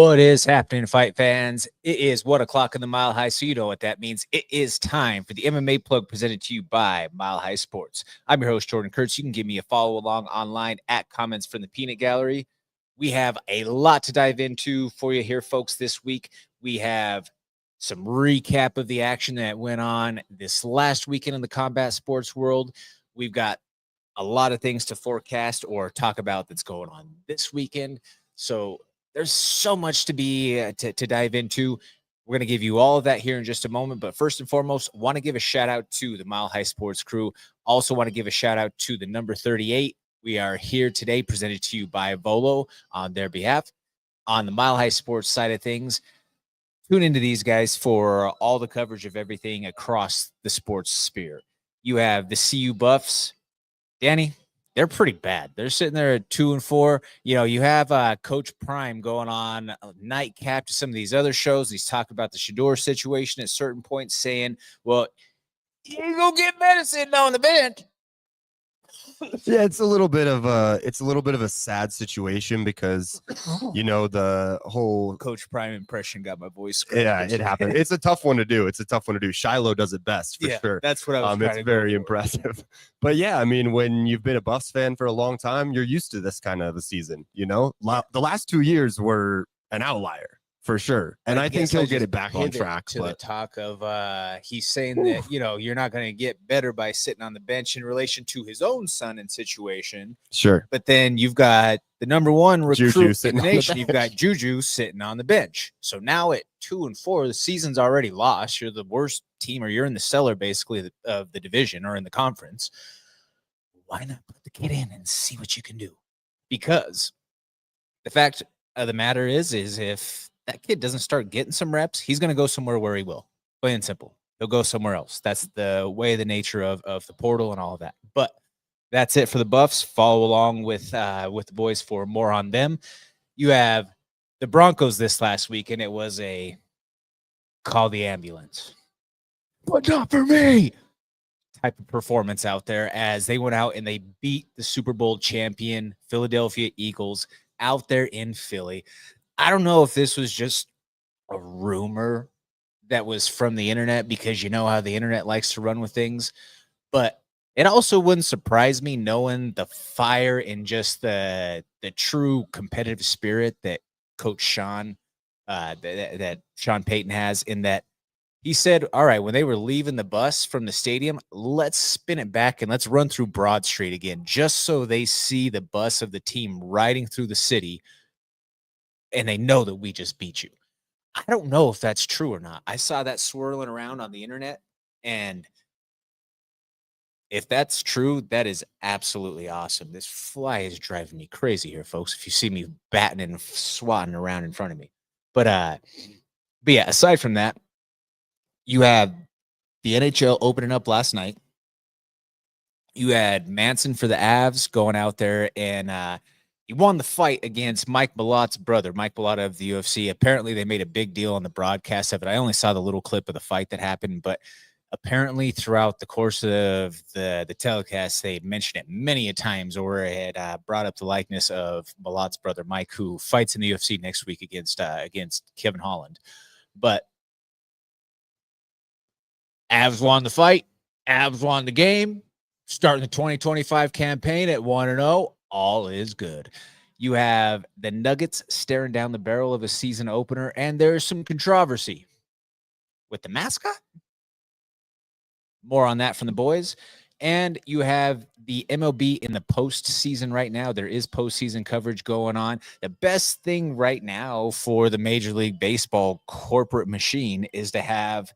What is happening, fight fans? It is 1 o'clock in the Mile High, so you know what that means. It is time for the MMA plug presented to you by Mile High Sports. I'm your host, Jordan Kurtz. You can give me a follow along online at Comments from the Peanut Gallery. We have a lot to dive into for you here, folks, this week. We have some recap of the action that went on this last weekend in the combat sports world. We've got a lot of things to forecast or talk about that's going on this weekend. So there's so much to dive into. We're going to give you all of that here in just a moment. But first and foremost, want to give a shout out to the Mile High Sports crew. Also want to give a shout out to the number 38. We are here today presented to you by Volo on their behalf. On the Mile High Sports side of things, tune into these guys for all the coverage of everything across the sports sphere. You have the CU Buffs. Danny, they're pretty bad. They're sitting there at 2-4. You know, you have Coach Prime going on a nightcap to some of these other shows. He's talking about the Shador situation at certain points, saying, well, you go get medicine on the bench. Yeah, it's a little bit of a sad situation because, you know, the whole Coach Prime impression got my voice. Yeah, it happened. It's a tough one to do. Shiloh does it best for sure. That's what I was trying It's very impressive. But yeah, I mean, when you've been a Buffs fan for a long time, you're used to this kind of a season. You know, the last 2 years were an outlier. For sure. And I think he'll get it back on track. To the talk of he's saying that, you know, you're not going to get better by sitting on the bench in relation to his own son and situation. Sure. But then you've got the number one recruit in the nation. The you've got Juju sitting on the bench. So now at 2-4, the season's already lost. You're the worst team, or you're in the cellar basically of the division or in the conference. Why not put the kid in and see what you can do? Because the fact of the matter is if that kid doesn't start getting some reps, he's going to go somewhere where he will. Plain and simple. He'll go somewhere else. That's the way, the nature of the portal and all of that. But that's it for the Buffs. Follow along with the boys for more on them. You have the Broncos this last week, and it was a call the ambulance. But not for me type of performance out there as they went out and they beat the Super Bowl champion Philadelphia Eagles out there in Philly. I don't know if this was just a rumor that was from the internet, because you know how the internet likes to run with things, but it also wouldn't surprise me knowing the fire and just the true competitive spirit that Coach Sean, that Sean Payton has, in that he said, all right, when they were leaving the bus from the stadium, let's spin it back and let's run through Broad Street again, just so they see the bus of the team riding through the city and they know that we just beat you. I don't know if that's true or not. I saw that swirling around on the internet, and if that's true, that is absolutely awesome. This fly is driving me crazy here, folks, if you see me batting and swatting around in front of me. But yeah, aside from that, you have the NHL opening up last night. You had Manson for the Avs going out there, and he won the fight against Mike Malot's brother, Mike Malott of the UFC. Apparently, they made a big deal on the broadcast of it. I only saw the little clip of the fight that happened, but apparently throughout the course of the telecast, they mentioned it many a times, or it had brought up the likeness of Malot's brother, Mike, who fights in the UFC next week against Kevin Holland. But Avs won the fight. Avs won the game. Starting the 2025 campaign at 1-0. All is good. You have the Nuggets staring down the barrel of a season opener, and there's some controversy with the mascot. More on that from the boys. And you have the MLB in the postseason right now. There is postseason coverage going on. The best thing right now for the Major League Baseball corporate machine is to have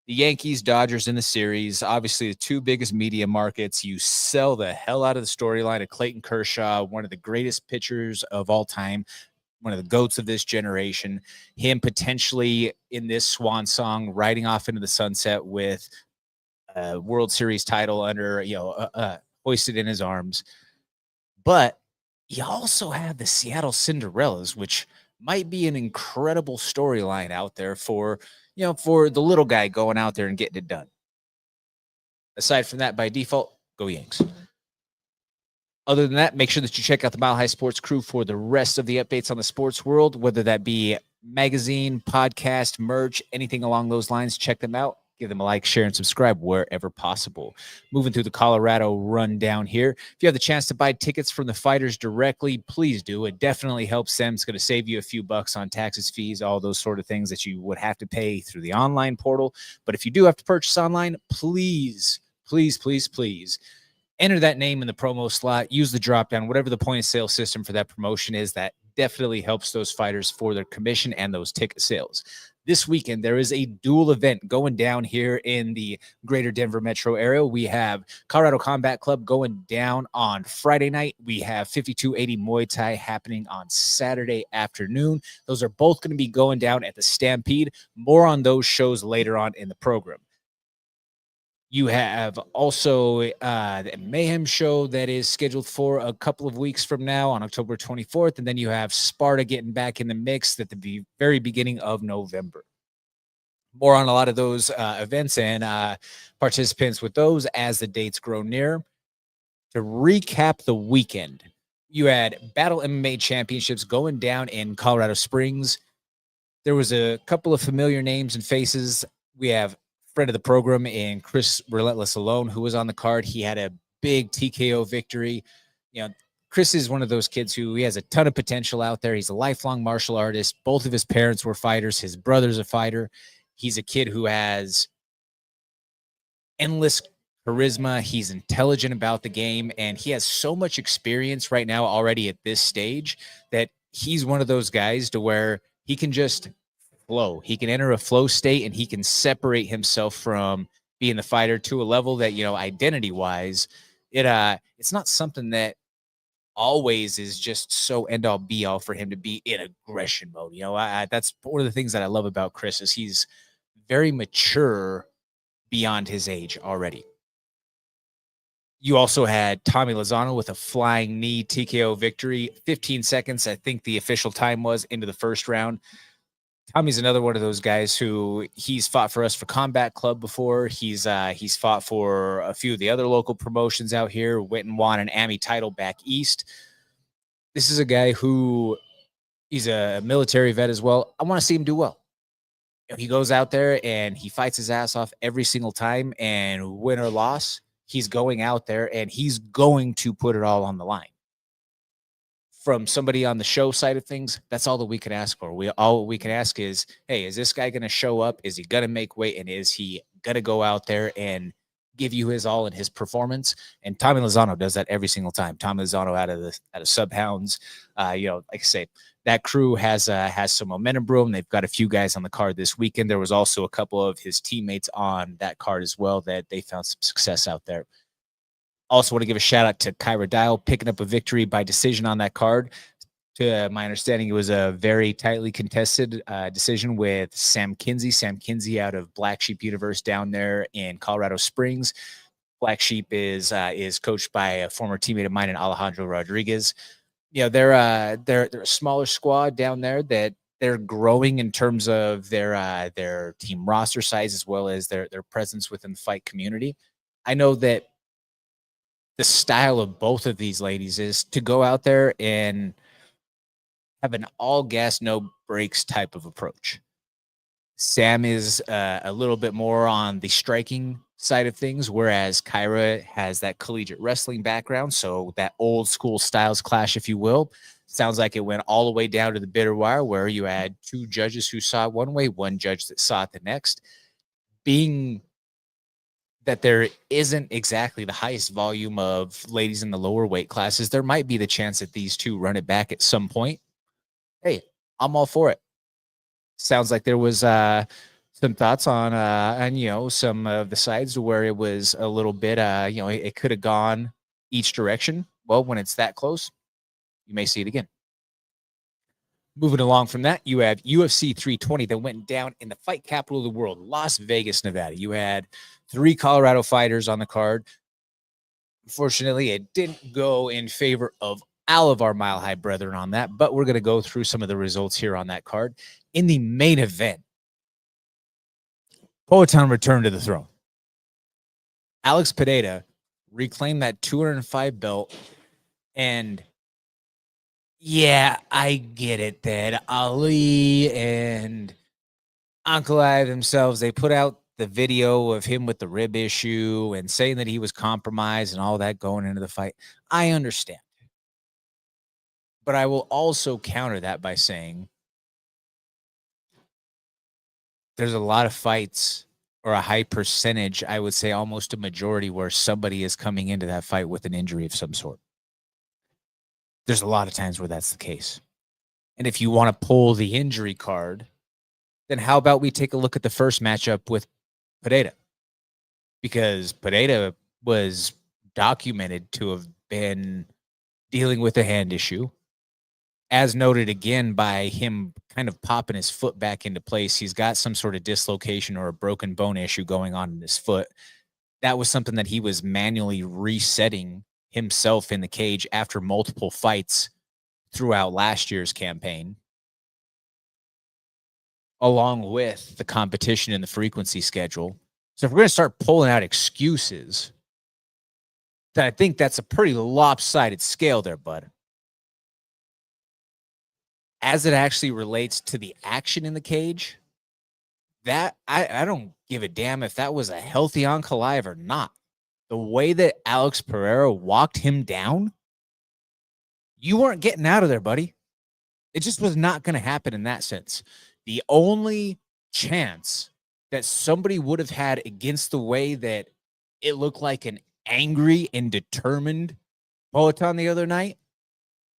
the Yankees, Dodgers in the series, obviously the two biggest media markets. You sell the hell out of the storyline of Clayton Kershaw, one of the greatest pitchers of all time, one of the GOATs of this generation, him potentially in this swan song, riding off into the sunset with a World Series title under, hoisted in his arms. But you also have the Seattle Cinderellas, which might be an incredible storyline out there for the little guy going out there and getting it done. Aside from that, by default, go Yanks. Other than that, make sure that you check out the Mile High Sports crew for the rest of the updates on the sports world, whether that be magazine, podcast, merch, anything along those lines. Check them out. Give them a like, share, and subscribe wherever possible. Moving through the Colorado rundown here. If you have the chance to buy tickets from the fighters directly, please do. It definitely helps them. It's going to save you a few bucks on taxes, fees, all those sort of things that you would have to pay through the online portal. But if you do have to purchase online, please, please, please, please enter that name in the promo slot. Use the drop down, whatever the point of sale system for that promotion is. That definitely helps those fighters for their commission and those ticket sales. This weekend, there is a dual event going down here in the greater Denver metro area. We have Colorado Combat Club going down on Friday night. We have 5280 Muay Thai happening on Saturday afternoon. Those are both going to be going down at the Stampede. More on those shows later on in the program. You have also the Mayhem show that is scheduled for a couple of weeks from now on October 24th. And then you have Sparta getting back in the mix at the very beginning of November. More on a lot of those events and participants with those as the dates grow near. To recap the weekend, you had Battle MMA Championships going down in Colorado Springs. There was a couple of familiar names and faces. We have friend of the program in Chris Relentless Alone, who was on the card. He had a big TKO victory. You know, Chris is one of those kids who he has a ton of potential out there. He's a lifelong martial artist. Both of his parents were fighters. His brother's a fighter. He's a kid who has endless charisma. He's intelligent about the game, and he has so much experience right now already at this stage that he's one of those guys to where he can just flow. He can enter a flow state and he can separate himself from being the fighter to a level that, you know, identity wise, it's not something that always is just so end all be all for him to be in aggression mode. You know, that's one of the things that I love about Chris is he's very mature beyond his age already. You also had Tommy Lozano with a flying knee TKO victory, 15 seconds. I think the official time was into the first round. Tommy's another one of those guys who he's fought for us for Combat Club before. He's fought for a few of the other local promotions out here, went and won an AMI title back east. This is a guy who he's a military vet as well. I want to see him do well. You know, he goes out there and he fights his ass off every single time, and win or loss, he's going out there and he's going to put it all on the line. From somebody on the show side of things, that's all that we can ask for. All we can ask is, hey, is this guy going to show up? Is he going to make weight? And is he going to go out there and give you his all in his performance? And Tommy Lozano does that every single time. Tommy Lozano out of Sub Hounds, you know, like I say, that crew has some momentum brewing. They've got a few guys on the card this weekend. There was also a couple of his teammates on that card as well that they found some success out there. Also want to give a shout out to Kyra Dial picking up a victory by decision on that card. To my understanding, it was a very tightly contested decision with Sam Kinsey. Sam Kinsey out of Black Sheep Universe down there in Colorado Springs. Black Sheep is coached by a former teammate of mine in Alejandro Rodriguez. You know, they're a smaller squad down there that they're growing in terms of their team roster size as well as their presence within the fight community. I know that the style of both of these ladies is to go out there and have an all gas, no brakes type of approach. Sam is a little bit more on the striking side of things, whereas Kyra has that collegiate wrestling background. So that old school styles clash, if you will. Sounds like it went all the way down to the bitter wire where you had two judges who saw it one way, one judge that saw it the next. Being that there isn't exactly the highest volume of ladies in the lower weight classes, there might be the chance that these two run it back at some point. Hey, I'm all for it. Sounds like there was some thoughts on you know, some of the sides where it was a little bit you know, it could have gone each direction. Well, when it's that close, you may see it again. Moving along from that, you have UFC 320 that went down in the fight capital of the world, Las Vegas, Nevada. You had 3 Colorado fighters on the card. Unfortunately, it didn't go in favor of all of our Mile High brethren on that, but we're going to go through some of the results here on that card. In the main event, Poatan returned to the throne. Alex Pereira reclaimed that 205 belt And yeah, I get it that Ali and Ankalaev themselves, they put out the video of him with the rib issue and saying that he was compromised and all that going into the fight. I understand. But I will also counter that by saying there's a lot of fights, or a high percentage, I would say almost a majority, where somebody is coming into that fight with an injury of some sort. There's a lot of times where that's the case. And if you want to pull the injury card, then how about we take a look at the first matchup with Pereira? Because Pereira was documented to have been dealing with a hand issue. As noted again by him kind of popping his foot back into place, he's got some sort of dislocation or a broken bone issue going on in his foot. That was something that he was manually resetting himself in the cage after multiple fights throughout last year's campaign, along with the competition and the frequency schedule. So if we're going to start pulling out excuses, then I think that's a pretty lopsided scale there, bud. As it actually relates to the action in the cage, that I don't give a damn if that was a healthy Ankalaev or not. The way that Alex Pereira walked him down, you weren't getting out of there, buddy. It just was not going to happen in that sense. The only chance that somebody would have had against the way that it looked like an angry and determined Poatan the other night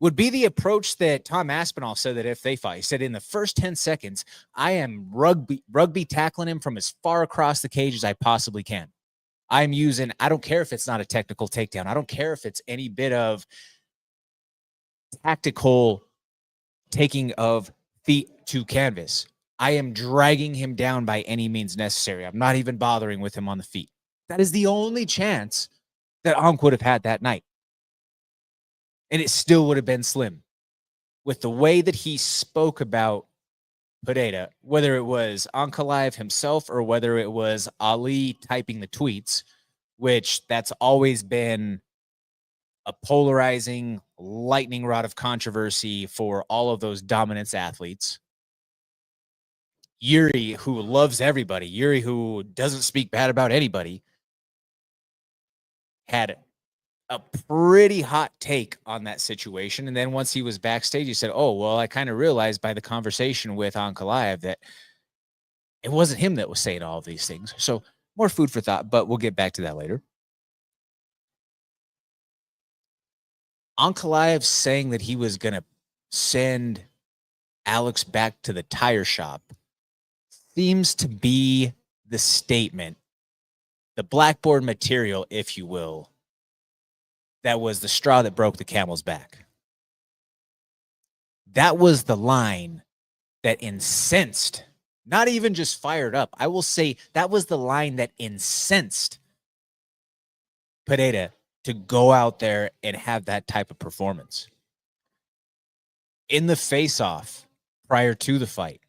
would be the approach that Tom Aspinall said that if they fight. He said, in the first 10 seconds, I am rugby tackling him from as far across the cage as I possibly can. I'm using, I don't care if it's not a technical takedown. I don't care if it's any bit of tactical taking of feet to canvas. I am dragging him down by any means necessary. I'm not even bothering with him on the feet. That is the only chance that Ankh would have had that night. And it still would have been slim. With the way that he spoke about Pereira, whether it was Ankalaev himself or whether it was Ali typing the tweets, which that's always been a polarizing lightning rod of controversy for all of those dominance athletes. Yuri, who loves everybody, Yuri, who doesn't speak bad about anybody, had a pretty hot take on that situation. And then once he was backstage, he said, oh, well, I kind of realized by the conversation with Ankalaev that it wasn't him that was saying all of these things. So more food for thought, but we'll get back to that later. Ankalaev saying that he was going to send Alex back to the tire shop seems to be the statement, the blackboard material, if you will, that was the straw that broke the camel's back. That was the line that incensed, not even just fired up. I will say that was the line that incensed Pereira to go out there and have that type of performance. In the face-off prior to the fight,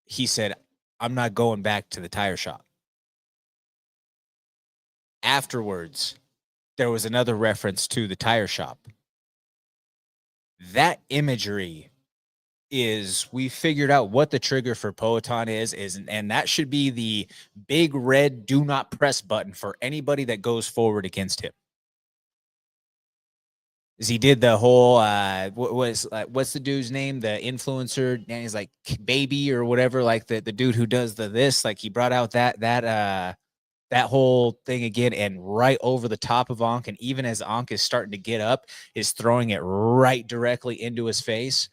he said, I'm not going back to the tire shop. Afterwards, there was another reference to the tire shop. That imagery is, we figured out what the trigger for Poatan is, and that should be the big red do not press button for anybody that goes forward against him. Is he did the whole what's the dude's name, the influencer, and he's like baby or whatever, like the dude who does the this, like he brought out that whole thing again, and right over the top of Ankh, and even as Ankh is starting to get up, is throwing it right directly into his face.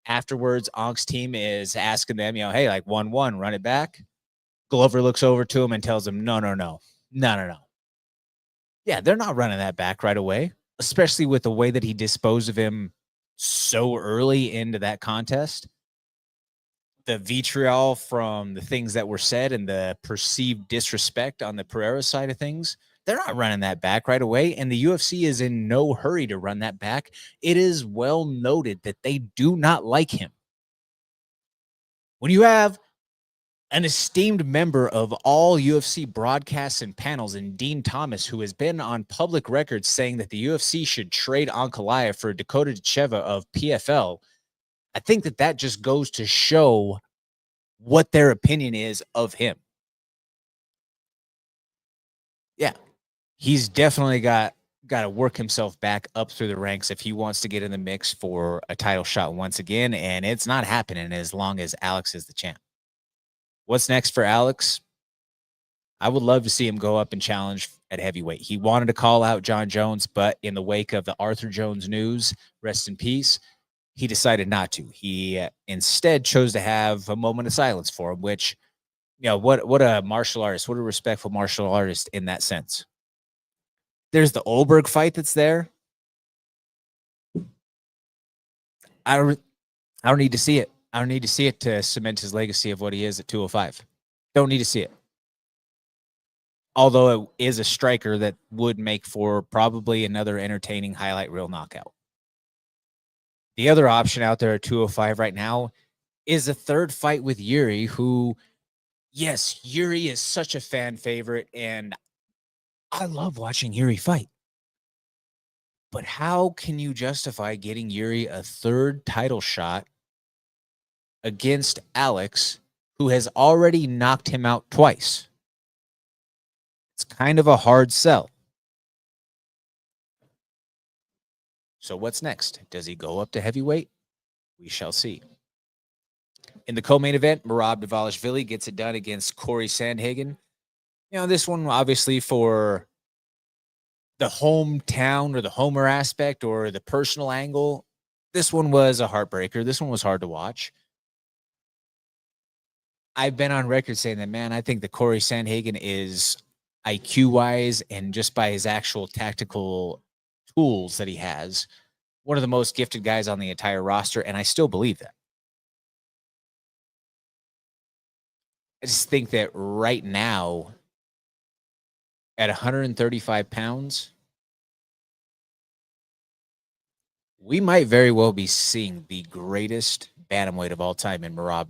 Afterwards, Ankh's team is asking them, hey, like 1-1, run it back. Glover looks over to him and tells him, no. Yeah, they're not running that back right away, especially with the way that he disposed of him so early into that contest. The vitriol from the things that were said and the perceived disrespect on the Pereira side of things, they're not running that back right away. And the UFC is in no hurry to run that back. It is well noted that they do not like him. When you have an esteemed member of all UFC broadcasts and panels, and Dean Thomas, who has been on public record saying that the UFC should trade Ankalaev for Dakota Tcheva of PFL, I think that just goes to show what their opinion is of him. Yeah, he's definitely got to work himself back up through the ranks if he wants to get in the mix for a title shot once again, and it's not happening as long as Alex is the champ. What's next for Alex? I would love to see him go up and challenge at heavyweight. He wanted to call out John Jones, but in the wake of the Arthur Jones news, rest in peace, he decided not to. He instead chose to have a moment of silence for him, which, what a martial artist, what a respectful martial artist in that sense. There's the Olberg fight that's there. I don't need to see it. I don't need to see it to cement his legacy of what he is at 205. Don't need to see it. Although it is a striker that would make for probably another entertaining highlight reel knockout. The other option out there at 205 right now is a third fight with Yuri, who, yes, Yuri is such a fan favorite, and I love watching Yuri fight. But how can you justify getting Yuri a third title shot against Alex, who has already knocked him out twice? It's kind of a hard sell. So what's next? Does he go up to heavyweight? We shall see. In the co-main event, Merab Dvalishvili gets it done against Corey Sandhagen. This one obviously for the hometown or the homer aspect or the personal angle, this one was a heartbreaker. This one was hard to watch. I've been on record saying that, man, I think that Corey Sandhagen is IQ-wise and just by his actual tactical tools that he has, one of the most gifted guys on the entire roster, and I still believe that. I just think that right now, at 135 pounds, we might very well be seeing the greatest bantamweight of all time in Merab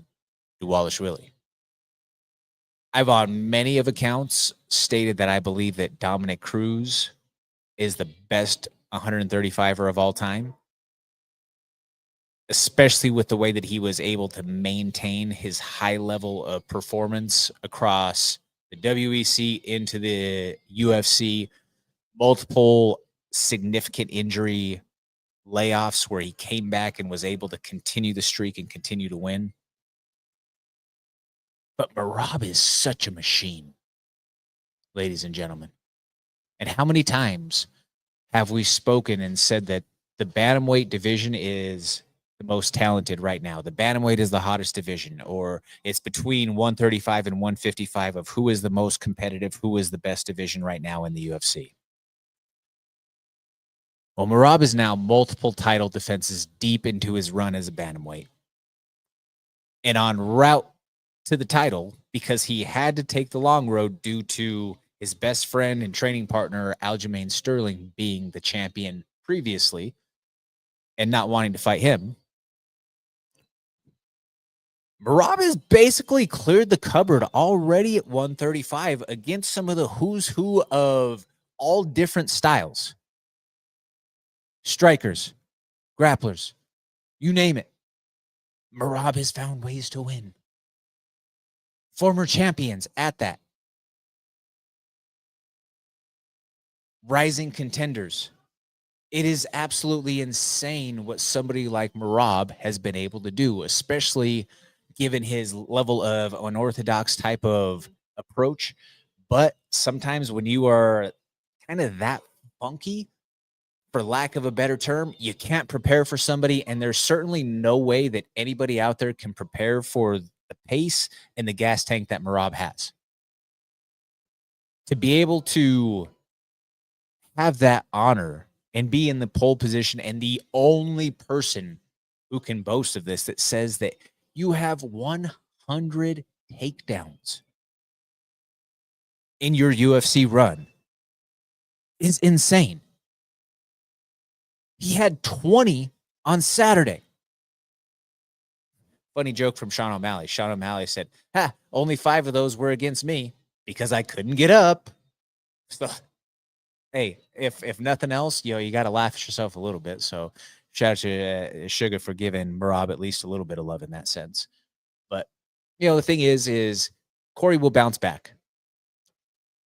Dvalishvili. I've on many of accounts stated that I believe that Dominic Cruz is the best 135er of all time, especially with the way that he was able to maintain his high level of performance across the WEC into the UFC, multiple significant injury layoffs where he came back and was able to continue the streak and continue to win. But Merab is such a machine, ladies and gentlemen. And how many times have we spoken and said that the bantamweight division is the most talented right now? The bantamweight is the hottest division, or it's between 135 and 155 of who is the most competitive, who is the best division right now in the UFC. Well, Merab is now multiple title defenses deep into his run as a bantamweight and en route to the title because he had to take the long road due to his best friend and training partner, Aljamain Sterling, being the champion previously and not wanting to fight him. Merab has basically cleared the cupboard already at 135 against some of the who's who of all different styles. Strikers, grapplers, you name it. Merab has found ways to win. Former champions at that. Rising contenders. It is absolutely insane what somebody like Merab has been able to do, especially given his level of unorthodox type of approach. But sometimes when you are kind of that funky, for lack of a better term, you can't prepare for somebody, and there's certainly no way that anybody out there can prepare for the pace and the gas tank that Merab has. To be able to have that honor and be in the pole position and the only person who can boast of this that says that you have 100 takedowns in your UFC run is insane. He had 20 on Saturday. funny joke from Sean O'Malley. Sean O'Malley said, only 5 of those were against me because I couldn't get up. So, hey, if nothing else, you got to laugh at yourself a little bit. So shout out to Sugar for giving Merab at least a little bit of love in that sense. But, the thing is Corey will bounce back.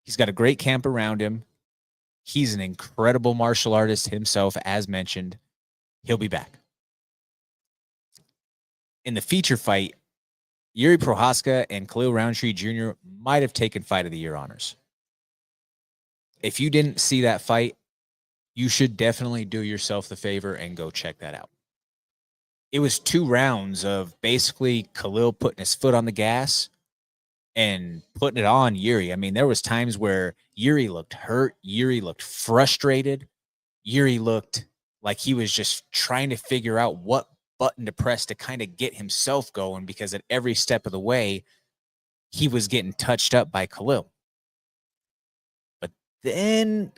He's got a great camp around him. He's an incredible martial artist himself, as mentioned. He'll be back. In the feature fight, Yuri Prohaska and Khalil Roundtree Jr. might have taken Fight of the Year honors. If you didn't see that fight, you should definitely do yourself the favor and go check that out. It was 2 rounds of basically Khalil putting his foot on the gas and putting it on Yuri. I mean, there was times where Yuri looked hurt. Yuri looked frustrated. Yuri looked like he was just trying to figure out what button to press to kind of get himself going, because at every step of the way, he was getting touched up by Khalil. But then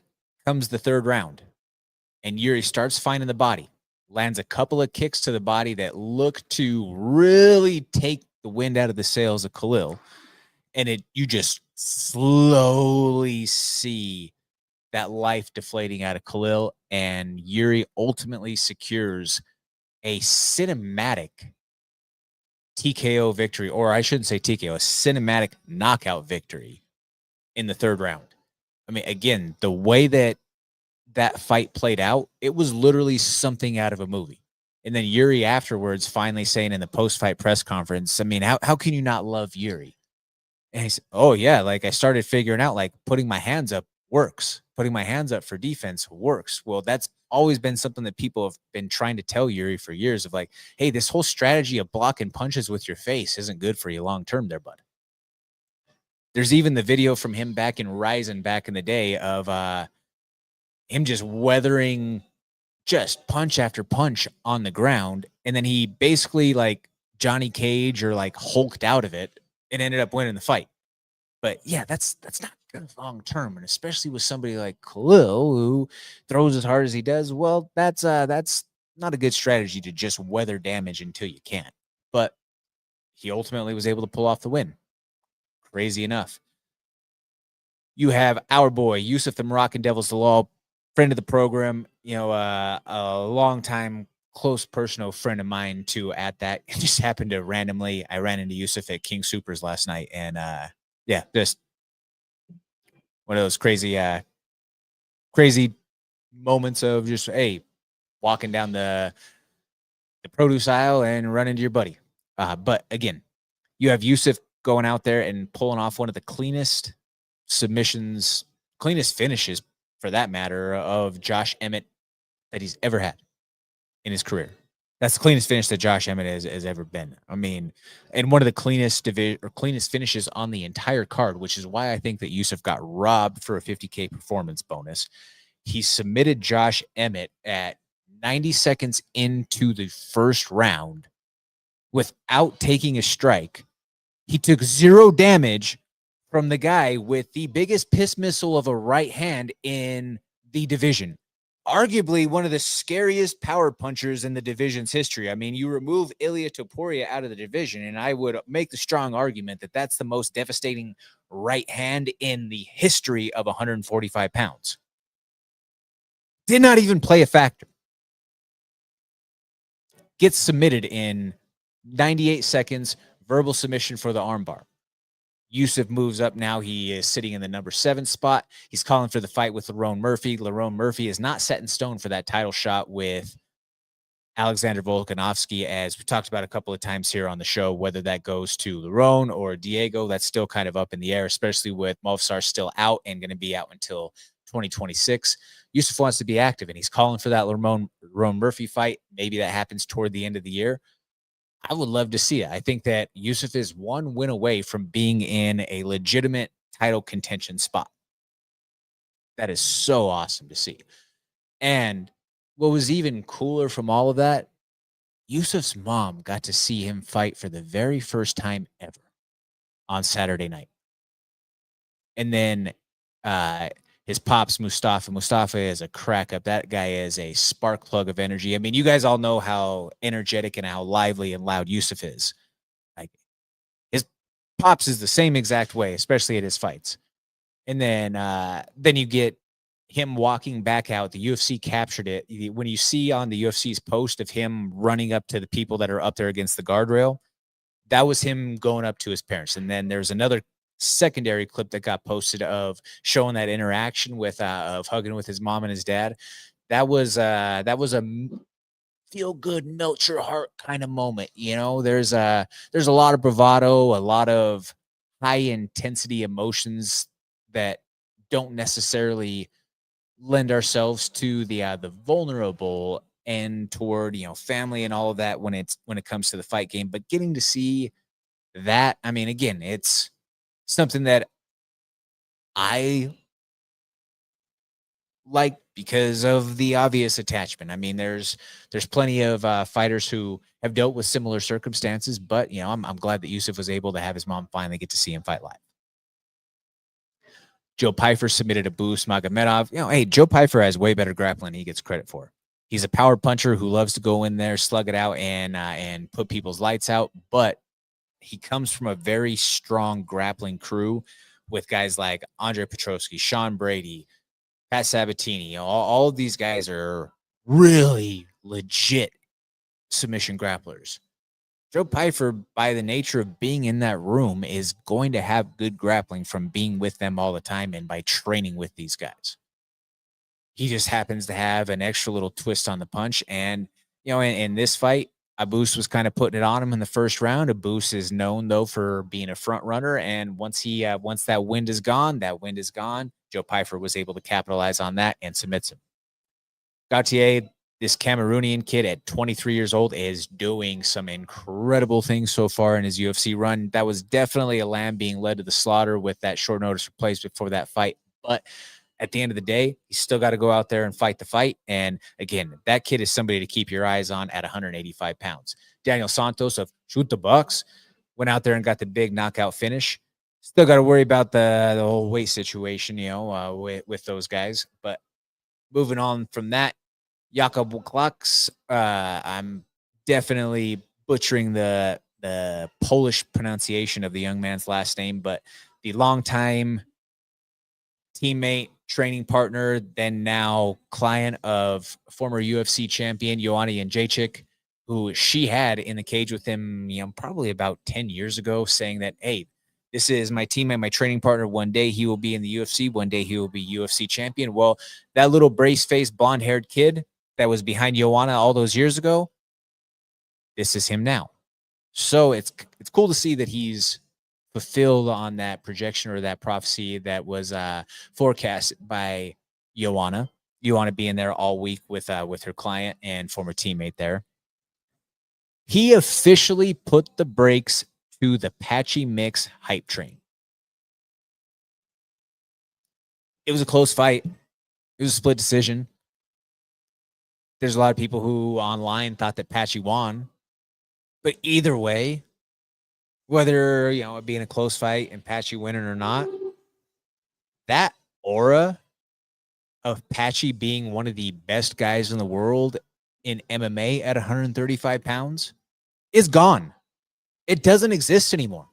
comes the 3rd round, and Yuri starts finding the body, lands a couple of kicks to the body that look to really take the wind out of the sails of Khalil. And you just slowly see that life deflating out of Khalil, and Yuri ultimately secures a cinematic TKO victory, or I shouldn't say TKO, a cinematic knockout victory in the 3rd round. I mean, again, the way that fight played out, it was literally something out of a movie. And then Yuri afterwards finally saying in the post-fight press conference, I mean, how can you not love Yuri? And he said, oh, yeah, like I started figuring out, like, putting my hands up works. Putting my hands up for defense works. Well, that's always been something that people have been trying to tell Yuri for years of, like, hey, this whole strategy of blocking punches with your face isn't good for you long-term there, bud. There's even the video from him back in Ryzen back in the day of him just weathering just punch after punch on the ground. And then he basically, like, Johnny Cage or, like, hulked out of it and ended up winning the fight. But yeah, that's not good long term, and especially with somebody like Khalil who throws as hard as he does. Well, that's not a good strategy to just weather damage until you can't. But he ultimately was able to pull off the win. Crazy enough. You have our boy Yusuf the Moroccan Devils Dalal, friend of the program. A longtime close personal friend of mine too. At that, it just happened to randomly. I ran into Yusuf at King Supers last night, and yeah, just one of those crazy moments of just, hey, walking down the produce aisle and run into your buddy. But again, you have Yusuf going out there and pulling off one of the cleanest submissions, cleanest finishes for that matter, of Josh Emmett that he's ever had in his career. That's the cleanest finish that Josh Emmett has ever been. I mean, and one of the cleanest finishes on the entire card, which is why I think that Yusuf got robbed for a $50K performance bonus. He submitted Josh Emmett at 90 seconds into the 1st round without taking a strike. He took 0 damage from the guy with the biggest piss missile of a right hand in the division. Arguably one of the scariest power punchers in the division's history. I mean, you remove Ilia Topuria out of the division, and I would make the strong argument that that's the most devastating right hand in the history of 145 pounds. Did not even play a factor. Gets submitted in 98 seconds, verbal submission for the armbar. Yusuf moves up now. He is sitting in the number 7 spot. He's calling for the fight with Lerone Murphy. Lerone Murphy is not set in stone for that title shot with Alexander Volkanovski, as we talked about a couple of times here on the show. Whether that goes to Lerone or Diego, that's still kind of up in the air, especially with Movsar still out and going to be out until 2026. Yusuf wants to be active, and he's calling for that Lerone Murphy fight. Maybe that happens toward the end of the year. I would love to see it. I think that Yusuf is 1 win away from being in a legitimate title contention spot. That is so awesome to see. And what was even cooler from all of that, Yusuf's mom got to see him fight for the very first time ever on Saturday night. And then his pops, Mustafa. Mustafa is a crack up. That guy is a spark plug of energy. I mean, you guys all know how energetic and how lively and loud Yusuf is. Pops is the same exact way, especially at his fights. And then you get him walking back out. The UFC captured it. When you see on the UFC's post of him running up to the people that are up there against the guardrail, that was him going up to his parents. And then there's another secondary clip that got posted of showing that interaction with of hugging with his mom and his dad. That was a feel good, melt your heart kind of moment. You know, there's a lot of bravado, a lot of high intensity emotions that don't necessarily lend ourselves to the vulnerable and toward, you know, family and all of that when it comes to the fight game. But getting to see that, I mean, again, it's something that I like because of the obvious attachment. I mean, there's plenty of fighters who have dealt with similar circumstances, but you know, I'm glad that Yusuf was able to have his mom finally get to see him fight live. Joe Pyfer submitted a boost. Magomedov, you know, hey, Joe Pyfer has way better grappling than he gets credit for. He's a power puncher who loves to go in there, slug it out, and put people's lights out. But he comes from a very strong grappling crew with guys like Andre Petrosky, Sean Brady, Pat Sabatini. You know, all of these guys are really legit submission grapplers. Joe Pyfer, by the nature of being in that room, is going to have good grappling from being with them all the time and by training with these guys. He just happens to have an extra little twist on the punch. And, you know, in this fight, Abus was kind of putting it on him in the first round. Abus is known, though, for being a front runner. And once that wind is gone, Joe Pyfer was able to capitalize on that and submits him. Gautier, this Cameroonian kid at 23 years old, is doing some incredible things so far in his UFC run. That was definitely a lamb being led to the slaughter with that short notice replacement for that fight. But at the end of the day, he's still got to go out there and fight the fight. And again, that kid is somebody to keep your eyes on at 185 pounds. Daniel Santos of Shoot the Bucks went out there and got the big knockout finish. Still got to worry about the whole weight situation, you know, with those guys. But moving on from that, Jakub Klaks, I'm definitely butchering the Polish pronunciation of the young man's last name, but the longtime teammate, training partner, then now client of former UFC champion Joanna Jędrzejczyk, who she had in the cage with him, you know, probably about 10 years ago, saying that, hey, this is my teammate, my training partner. One day he will be in the UFC. One day he will be UFC champion. Well, that little brace-faced, blonde-haired kid that was behind Joanna all those years ago, this is him now. So it's cool to see that he's fulfilled on that projection or that prophecy that was forecast by Joanna being there all week with her client and former teammate there. He officially put the brakes to the Patchy Mix hype train. It was a close fight. It was a split decision. There's a lot of people who online thought that Patchy won. But either way, whether, you know, it being a close fight and Patchy winning or not, that aura of Patchy being one of the best guys in the world in MMA at 135 pounds is gone. It doesn't exist anymore.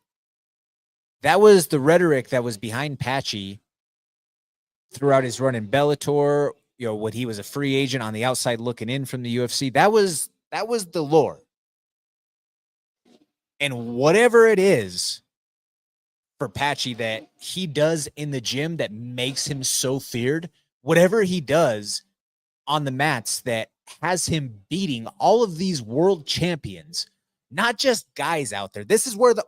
That was the rhetoric that was behind Patchy throughout his run in Bellator, you know, when he was a free agent on the outside looking in from the UFC. That was the lore. And whatever it is for Patchy that he does in the gym that makes him so feared, whatever he does on the mats that has him beating all of these world champions, not just guys out there. This is where the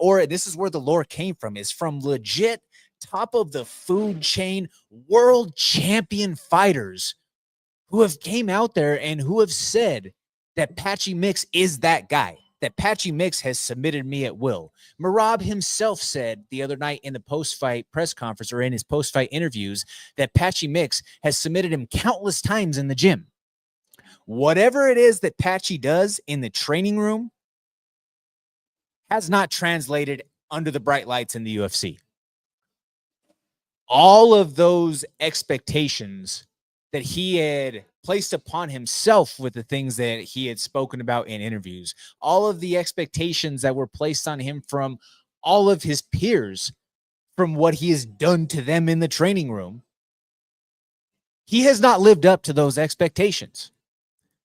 lore came from, is from legit top of the food chain world champion fighters who have came out there and who have said that Patchy Mix is that guy. That Patchy Mix has submitted me at will. Merab himself said the other night in the post-fight press conference or in his post-fight interviews that Patchy Mix has submitted him countless times in the gym. Whatever it is that Patchy does in the training room has not translated under the bright lights in the UFC. All of those expectations that he had placed upon himself with the things that he had spoken about in interviews, all of the expectations that were placed on him from all of his peers from what he has done to them in the training room. He has not lived up to those expectations.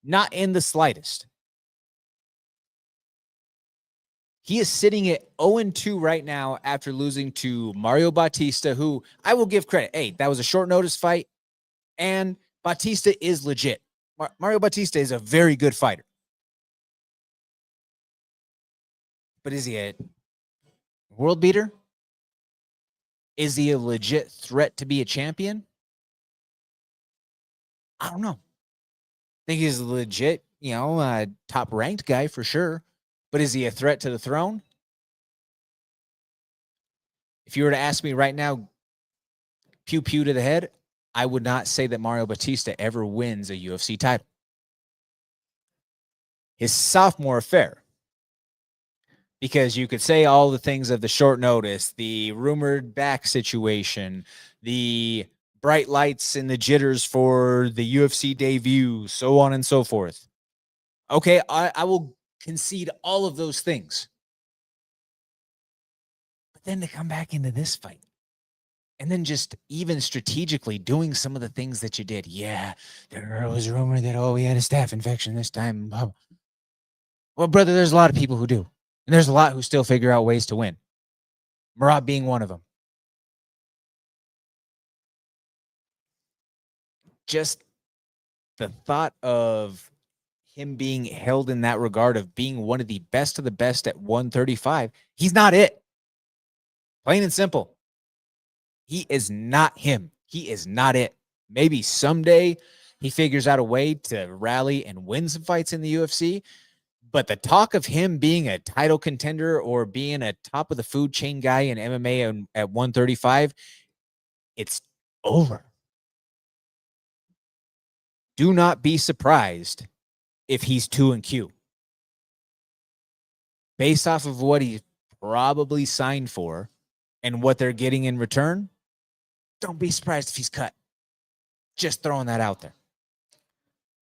Not in the slightest. He is sitting at 0-2 right now after losing to Mario Bautista, who I will give credit. Hey, that was a short notice fight, and Bautista is legit. Mario Bautista is a very good fighter. But is he a world beater? Is he a legit threat to be a champion? I don't know. I think he's a legit, top ranked guy for sure. But is he a threat to the throne? If you were to ask me right now, pew pew to the head, I would not say that Mario Bautista ever wins a UFC title. His sophomore affair, because you could say all the things of the short notice, the rumored back situation, the bright lights and the jitters for the UFC debut, so on and so forth. Okay, I will concede all of those things. But then to come back into this fight and then just even strategically doing some of the things that you did. Yeah, there was rumor that, he had a staph infection this time. Well, brother, there's a lot of people who do. And there's a lot who still figure out ways to win. Murat being one of them. Just the thought of him being held in that regard of being one of the best at 135. He's not it. Plain and simple. He is not him. He is not it. Maybe someday he figures out a way to rally and win some fights in the UFC. But the talk of him being a title contender or being a top of the food chain guy in MMA at 135, it's over. Do not be surprised if he's 2-Q. Based off of what he probably signed for and what they're getting in return, don't be surprised if he's cut. Just throwing that out there.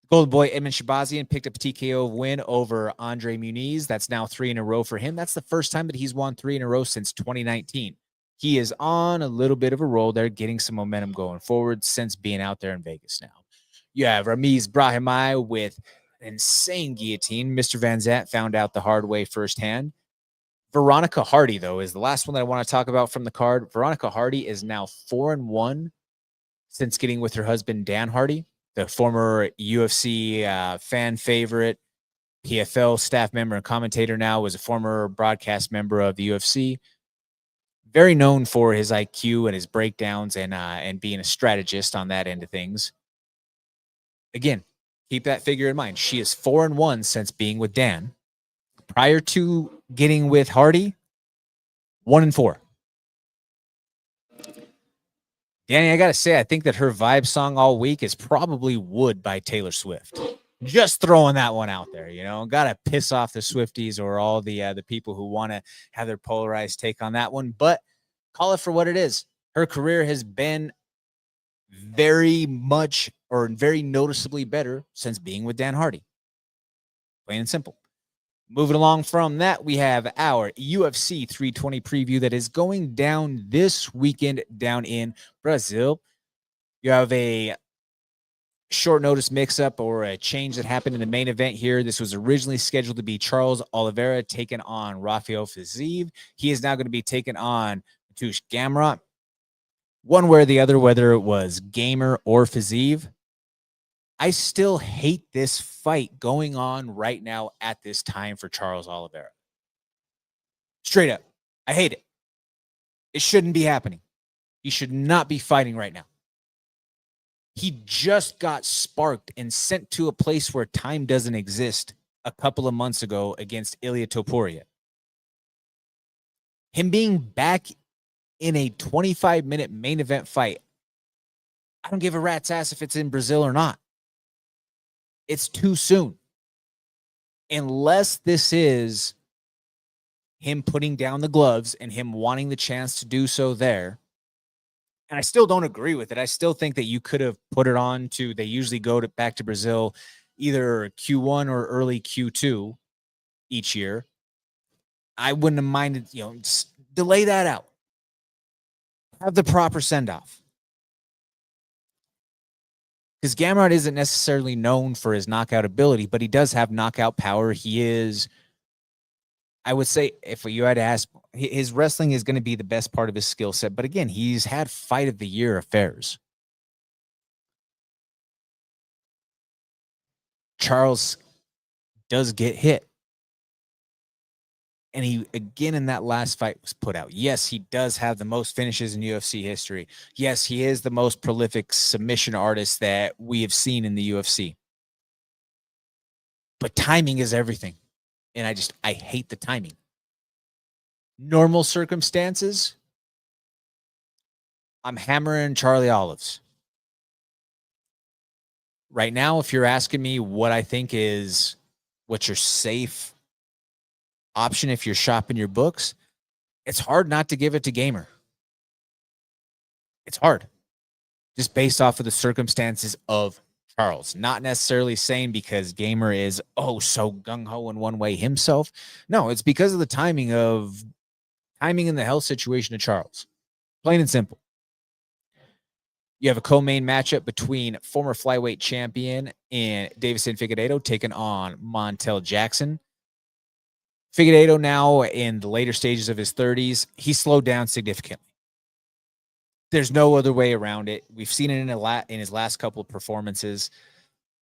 Golden Boy Edmund Shabazian picked up a TKO win over Andre Muniz. That's now 3 in a row for him. That's the first time that he's won 3 in a row since 2019. He is on a little bit of a roll there, getting some momentum going forward since being out there in Vegas now. You have Ramiz Brahimai with an insane guillotine. Mr. Van Zant found out the hard way firsthand. Veronica Hardy, though, is the last one that I want to talk about from the card. Veronica Hardy is now 4-1 since getting with her husband, Dan Hardy, the former UFC fan favorite, PFL staff member and commentator now, was a former broadcast member of the UFC. Very known for his IQ and his breakdowns and being a strategist on that end of things. Again, keep that figure in mind. She is 4-1 since being with Dan. Prior to getting with Hardy, 1-4. Danny, I got to say, I think that her vibe song all week is probably Wood by Taylor Swift. Just throwing that one out there, got to piss off the Swifties or all the people who want to have their polarized take on that one. But call it for what it is. Her career has been very much or very noticeably better since being with Dan Hardy. Plain and simple. Moving along from that, we have our UFC 320 preview that is going down this weekend down in Brazil. You have a short notice mix-up or a change that happened in the main event here. This was originally scheduled to be Charles Oliveira taking on Rafael Fiziev. He is now going to be taking on Mateusz Gamrot. One way or the other, whether it was Gamer or Fiziev, I still hate this fight going on right now at this time for Charles Oliveira. Straight up. I hate it. It shouldn't be happening. He should not be fighting right now. He just got sparked and sent to a place where time doesn't exist a couple of months ago against Ilia Topuria. Him being back in a 25-minute main event fight, I don't give a rat's ass if it's in Brazil or not. It's too soon. Unless this is him putting down the gloves and him wanting the chance to do so there. And I still don't agree with it. I still think that you could have put it on to, they usually go back to Brazil either Q1 or early Q2 each year. I wouldn't have minded, Delay that out. Have the proper send-off. Because Gamrot isn't necessarily known for his knockout ability, but he does have knockout power. He is, I would say, if you had to ask, his wrestling is going to be the best part of his skill set. But again, he's had fight of the year affairs. Charles does get hit. And he, again, in that last fight was put out. Yes, he does have the most finishes in UFC history. Yes, he is the most prolific submission artist that we have seen in the UFC. But timing is everything. And I hate the timing. Normal circumstances, I'm hammering Charlie Olives. Right now, if you're asking me what I think is what's your safe option if you're shopping your books, it's hard not to give it to Gamer. It's hard. Just based off of the circumstances of Charles. Not necessarily saying because Gamer is, so gung-ho in one way himself. No, it's because of the timing and the health situation of Charles. Plain and simple. You have a co-main matchup between former flyweight champion and Davison Figueiredo taking on Montel Jackson. Figueiredo now in the later stages of his 30s, he slowed down significantly. There's no other way around it. We've seen it in his last couple of performances.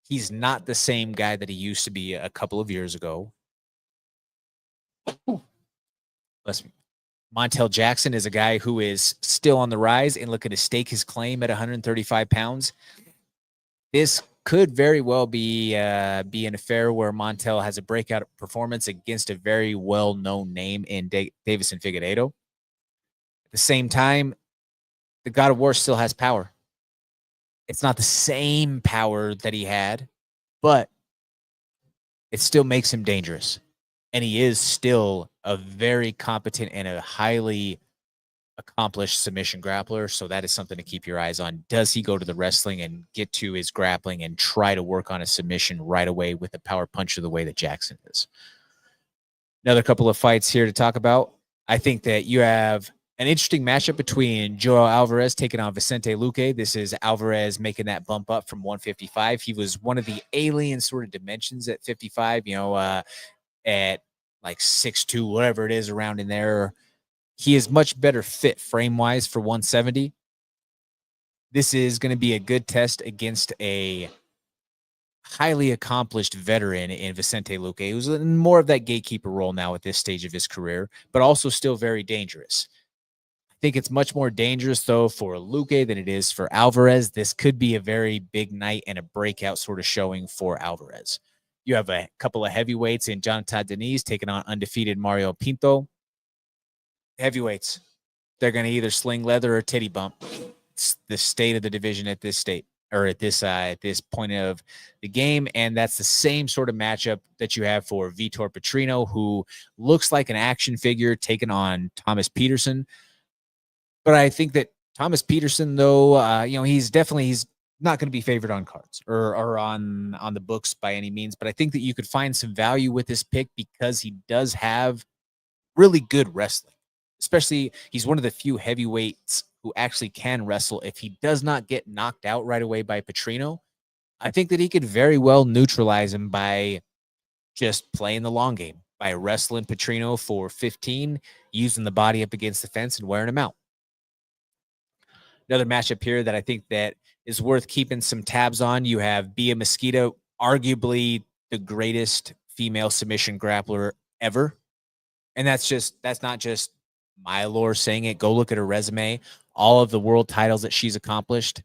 He's not the same guy that he used to be a couple of years ago. Listen, Montel Jackson is a guy who is still on the rise and looking to stake his claim at 135 pounds. This could very well be an affair where Montel has a breakout performance against a very well-known name in Davison Figueiredo. At the same time, the God of War still has power. It's not the same power that he had, but it still makes him dangerous. And he is still a very competent and a highly accomplished submission grappler. So that is something to keep your eyes on. Does he go to the wrestling and get to his grappling and try to work on a submission right away with a power puncher the way that Jackson is? Another couple of fights here to talk about. I think that you have an interesting matchup between Joel Alvarez taking on Vicente Luque. This is Alvarez making that bump up from 155. He was one of the alien sort of dimensions at 55, at like 6'2", whatever it is around in there. He is much better fit frame-wise for 170. This is going to be a good test against a highly accomplished veteran in Vicente Luque, who's in more of that gatekeeper role now at this stage of his career, but also still very dangerous. I think it's much more dangerous, though, for Luque than it is for Alvarez. This could be a very big night and a breakout sort of showing for Alvarez. You have a couple of heavyweights in Jonathan Deniz taking on undefeated Mario Pinto. Heavyweights, they're going to either sling leather or titty bump. It's the state of the division at this state, or at this point of the game, and that's the same sort of matchup that you have for Vitor Petrino, who looks like an action figure taking on Thomas Peterson. But I think that Thomas Peterson, though, he's not going to be favored on cards or on the books by any means. But I think that you could find some value with this pick because he does have really good wrestling. Especially, he's one of the few heavyweights who actually can wrestle. If he does not get knocked out right away by Petrino, I think that he could very well neutralize him by just playing the long game, by wrestling Petrino for 15, using the body up against the fence and wearing him out. Another matchup here that I think that is worth keeping some tabs on. You have Bia Mosquito, arguably the greatest female submission grappler ever. And that's not just my lore saying it. Go look at her resume. All of the world titles that she's accomplished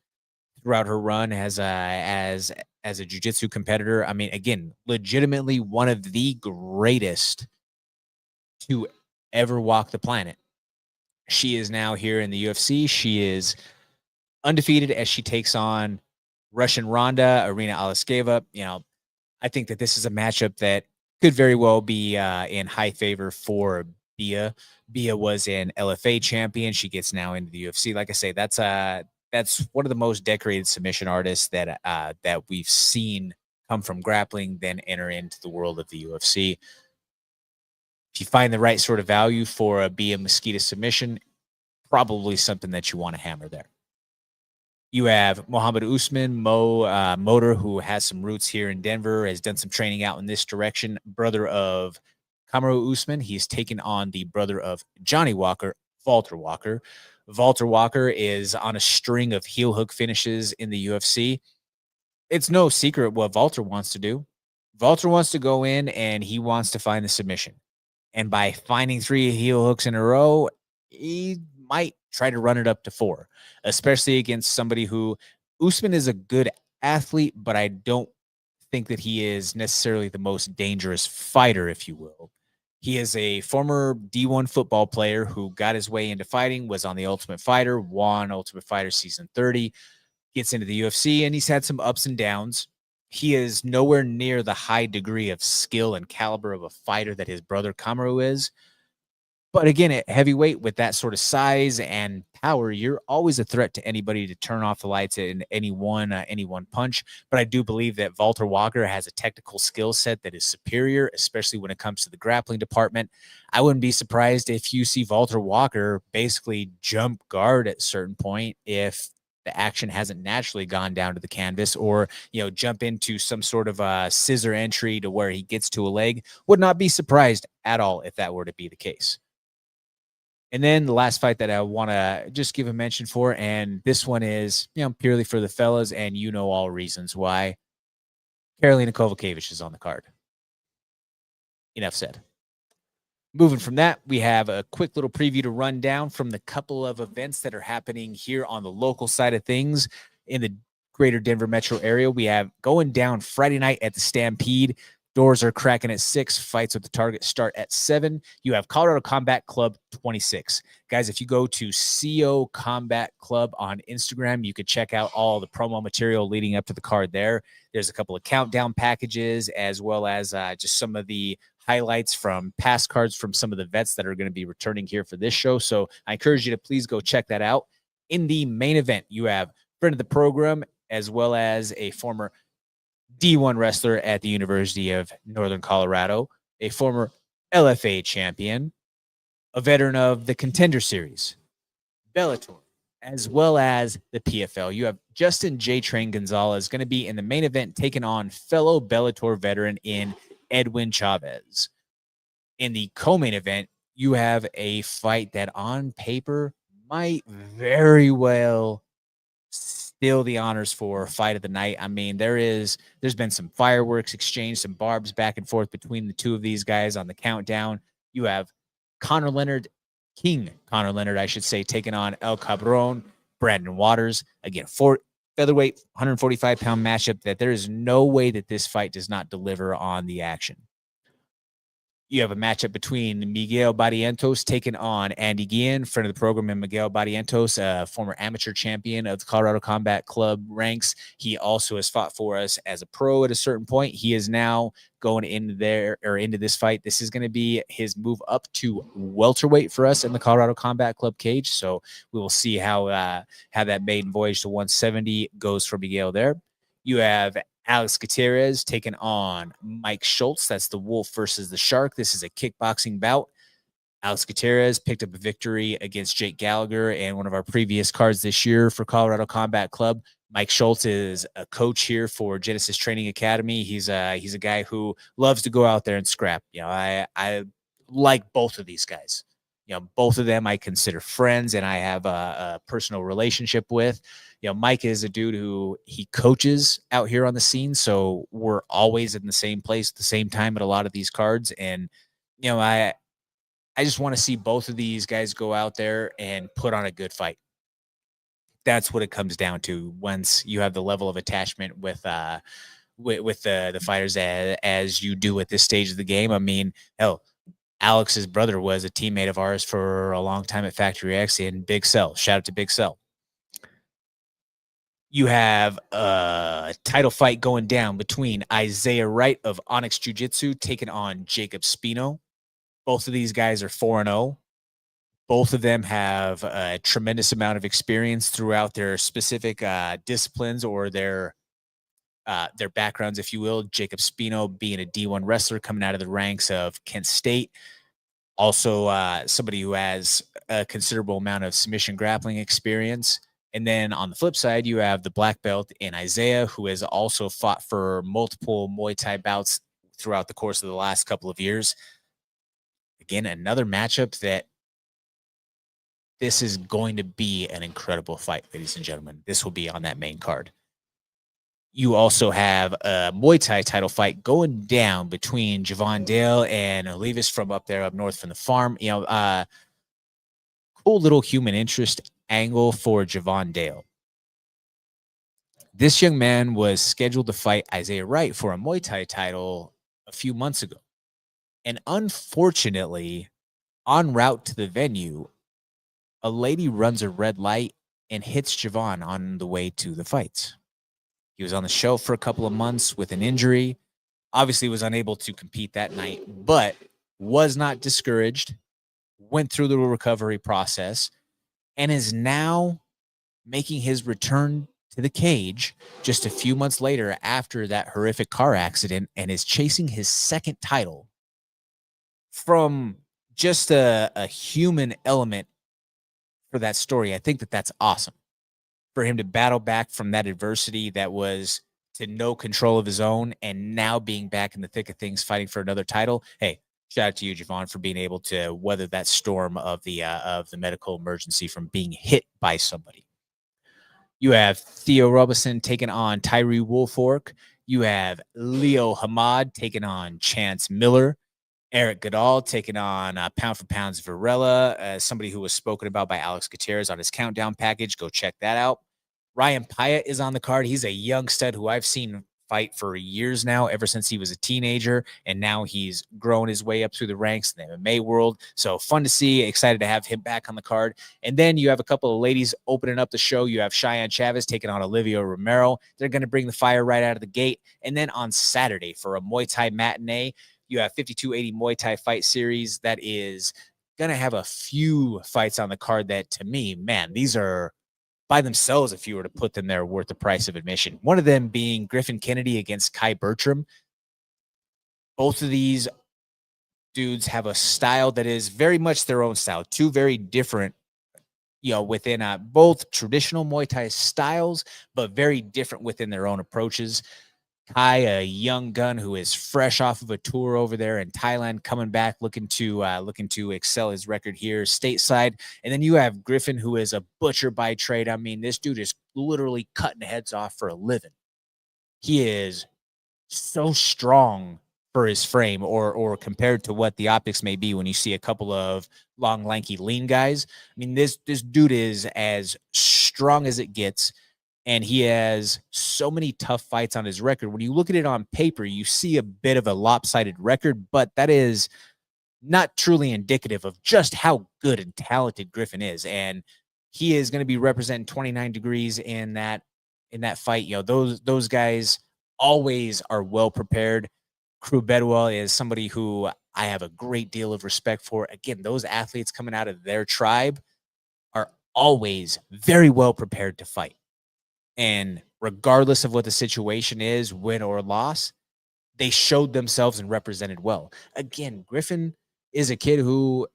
throughout her run as a jiu-jitsu competitor. I mean, again, legitimately one of the greatest to ever walk the planet. She is now here in the UFC. She is undefeated as she takes on Russian Ronda, Irina Aleskeva. I think that this is a matchup that could very well be in high favor for Bia. Bia was an LFA champion. She gets now into the UFC. Like I say, that's one of the most decorated submission artists that we've seen come from grappling, then enter into the world of the UFC. If you find the right sort of value for a Bia Mosquito submission, probably something that you want to hammer there. You have Mohammed Usman, Motor, who has some roots here in Denver, has done some training out in this direction. Brother of Kamaru Usman. He's taken on the brother of Johnny Walker, Walter Walker. Walter Walker is on a string of heel hook finishes in the UFC. It's no secret what Walter wants to do. Walter wants to go in and he wants to find the submission. And by finding 3 heel hooks in a row, he might try to run it up to 4, especially against somebody who Usman is a good athlete, but I don't think that he is necessarily the most dangerous fighter, if you will. He is a former D1 football player who got his way into fighting, was on the Ultimate Fighter, won Ultimate Fighter Season 30, gets into the UFC, and he's had some ups and downs. He is nowhere near the high degree of skill and caliber of a fighter that his brother Kamaru is. But again, at heavyweight with that sort of size and power, you're always a threat to anybody to turn off the lights in any one punch. But I do believe that Walter Walker has a technical skill set that is superior, especially when it comes to the grappling department. I wouldn't be surprised if you see Walter Walker basically jump guard at a certain point if the action hasn't naturally gone down to the canvas, or jump into some sort of a scissor entry to where he gets to a leg. Would not be surprised at all if that were to be the case. And then the last fight that I want to just give a mention for, and this one is, purely for the fellas, and all reasons why. Karolina Kowalkiewicz is on the card. Enough said. Moving from that, we have a quick little preview to run down from the couple of events that are happening here on the local side of things in the greater Denver metro area. We have going down Friday night at the Stampede. Doors are cracking at 6. Fights with the target start at 7. You have Colorado Combat Club 26. Guys, if you go to CO Combat Club on Instagram, you could check out all the promo material leading up to the card there. There's a couple of countdown packages, as well as just some of the highlights from past cards from some of the vets that are going to be returning here for this show. So I encourage you to please go check that out. In the main event, you have friend of the program, as well as a former D1 wrestler at the University of Northern Colorado, a former LFA champion, a veteran of the Contender Series, Bellator, as well as the PFL. You have Justin J. Train Gonzalez going to be in the main event, taking on fellow Bellator veteran in Edwin Chavez. In the co-main event, you have a fight that on paper might very well steal the honors for fight of the night. I mean, there's been some fireworks exchanged, some barbs back and forth between the two of these guys on the countdown. You have King Connor Leonard, I should say, taking on El Cabron, Brandon Waters. Again, featherweight, 145-pound matchup that there is no way that this fight does not deliver on the action. You have a matchup between Miguel Barrientos taking on Andy Guillen, friend of the program, and Miguel Barrientos, a former amateur champion of the Colorado Combat Club ranks. He also has fought for us as a pro at a certain point. He is now going into this fight. This is going to be his move up to welterweight for us in the Colorado Combat Club cage. So we will see how that maiden voyage to 170 goes for Miguel there. You have Alex Gutierrez taking on Mike Schultz. That's the Wolf versus the Shark. This is a kickboxing bout. Alex Gutierrez picked up a victory against Jake Gallagher in one of our previous cards this year for Colorado Combat Club. Mike Schultz is a coach here for Genesis Training Academy. He's a guy who loves to go out there and scrap. I like both of these guys. Both of them I consider friends, and I have a personal relationship with. Mike is a dude who he coaches out here on the scene, so we're always in the same place at the same time at a lot of these cards. And I just want to see both of these guys go out there and put on a good fight. That's what it comes down to once you have the level of attachment with the fighters as you do at this stage of the game. I mean, hell, Alex's brother was a teammate of ours for a long time at Factory X and Big Cell. Shout out to Big Cell. You have a title fight going down between Isaiah Wright of Onyx Jiu-Jitsu taking on Jacob Spino. Both of these guys are 4-0. Both of them have a tremendous amount of experience throughout their specific disciplines or their backgrounds, if you will. Jacob Spino being a D1 wrestler coming out of the ranks of Kent State. Also, somebody who has a considerable amount of submission grappling experience. And then on the flip side, you have the black belt in Isaiah, who has also fought for multiple Muay Thai bouts throughout the course of the last couple of years. Again, another matchup that this is going to be an incredible fight, ladies and gentlemen. This will be on that main card. You also have a Muay Thai title fight going down between Javon Dale and Oliveira from up there up north from the farm. Cool little human interest angle for Javon Dale. This young man was scheduled to fight Isaiah Wright for a Muay Thai title a few months ago. And unfortunately, en route to the venue, a lady runs a red light and hits Javon on the way to the fights. He was on the show for a couple of months with an injury. Obviously was unable to compete that night, but was not discouraged, went through the recovery process, and is now making his return to the cage just a few months later after that horrific car accident, and is chasing his second title. From just a human element for that story, I think that that's awesome. For him to battle back from that adversity that was to no control of his own, and now being back in the thick of things, fighting for another title. Hey, shout out to you, Javon, for being able to weather that storm of the medical emergency from being hit by somebody. You have Theo Robinson taking on Tyree Woolfork. You have Leo Hamad taking on Chance Miller. Eric Goodall taking on Pound for Pound's Varela, somebody who was spoken about by Alex Gutierrez on his countdown package. Go check that out. Ryan Pyatt is on the card. He's a young stud who I've seen fight for years now, ever since he was a teenager, and now he's grown his way up through the ranks in the MMA world. So fun to see. Excited to have him back on the card. And then you have a couple of ladies opening up the show. You have Cheyenne Chavez taking on Olivia Romero. They're going to bring the fire right out of the gate. And then on Saturday for a Muay Thai matinee, you have 5280 Muay Thai fight series that is going to have a few fights on the card that, to me, man, these are by themselves, if you were to put them there, worth the price of admission. One of them being Griffin Kennedy against Kai Bertram. Both of these dudes have a style that is very much their own style. Two very different, within both traditional Muay Thai styles, but very different within their own approaches. Kai, a young gun who is fresh off of a tour over there in Thailand, coming back, looking to excel his record here stateside. And then you have Griffin, who is a butcher by trade. I mean, this dude is literally cutting heads off for a living. He is so strong for his frame, or compared to what the optics may be when you see a couple of long, lanky, lean guys. I mean, this dude is as strong as it gets. And he has so many tough fights on his record. When you look at it on paper, you see a bit of a lopsided record, but that is not truly indicative of just how good and talented Griffin is. And he is going to be representing 29 degrees in that fight. Those guys always are well prepared. Crew Bedwell is somebody who I have a great deal of respect for. Again, those athletes coming out of their tribe are always very well prepared to fight. And regardless of what the situation is, win or loss, they showed themselves and represented well. Again, Griffin is a kid who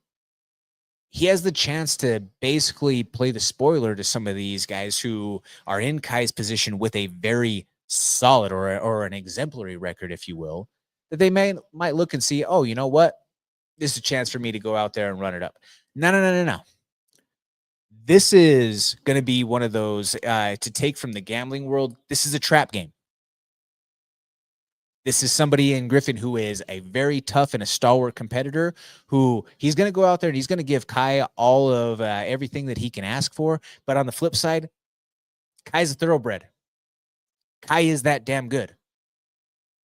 he has the chance to basically play the spoiler to some of these guys who are in Kai's position with a very solid or an exemplary record, if you will, that they might look and see, oh, you know what? This is a chance for me to go out there and run it up. No. This is going to be one of those to take from the gambling world. This is a trap game. This is somebody in Griffin who is a very tough and a stalwart competitor who he's going to go out there and he's going to give Kai all of everything that he can ask for. But on the flip side, Kai's a thoroughbred. Kai is that damn good.